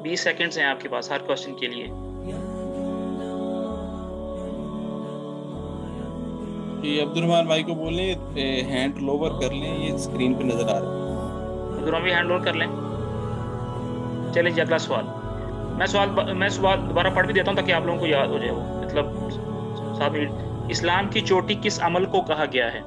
20 seconds ہیں آپ کے پاس ہر کوسچن کے لیے۔ یہ عبد الرحمان بھائی کو بولیں ہینڈ لوور کر لیں، یہ اسکرین پہ نظر آ رہا ہے۔ عبدالرحمان بھی ہینڈ اوور کر لیں۔ چلیں جی اگلا سوال۔ میں سوال دوبارہ پڑھ بھی دیتا ہوں تاکہ آپ لوگوں کو یاد ہو جائے وہ، مطلب 7 منٹ۔ اسلام کی چوٹی کس عمل کو کہا گیا ہے؟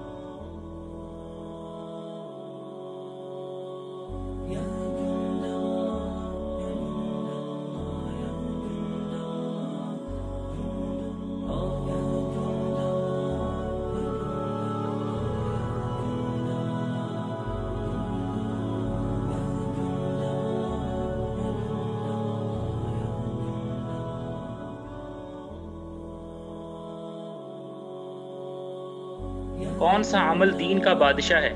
کون سا عمل دین کا بادشاہ ہے؟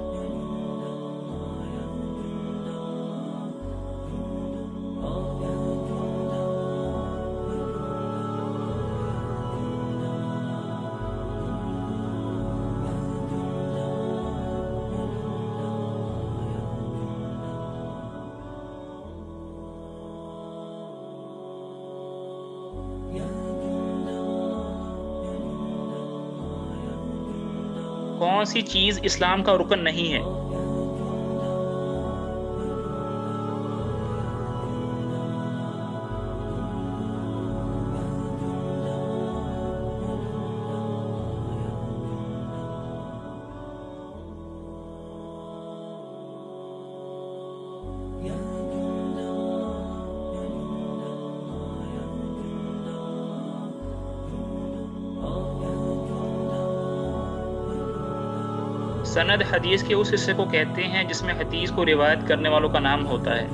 کون سی چیز اسلام کا رکن نہیں ہے؟ سند حدیث کے اس حصے کو کہتے ہیں جس میں حدیث کو روایت کرنے والوں کا نام ہوتا ہے۔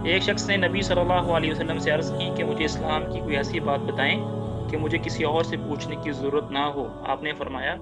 ایک شخص نے نبی صلی اللہ علیہ وسلم سے عرض کی کہ مجھے اسلام کی کوئی ایسی بات بتائیں کہ مجھے کسی اور سے پوچھنے کی ضرورت نہ ہو۔ آپ نے فرمایا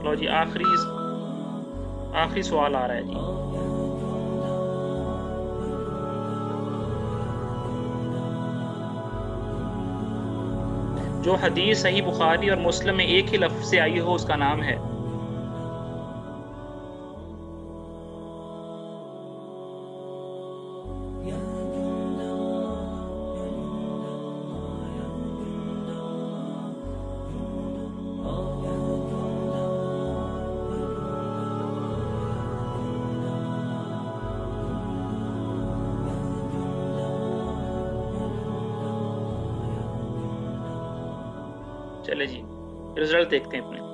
لو جی آخری سوال آ رہا ہے جی. جو حدیث صحیح بخاری اور مسلم میں ایک ہی لفظ سے آئی ہو اس کا نام ہے. چلے جی رزلٹ دیکھتے ہیں اپنے.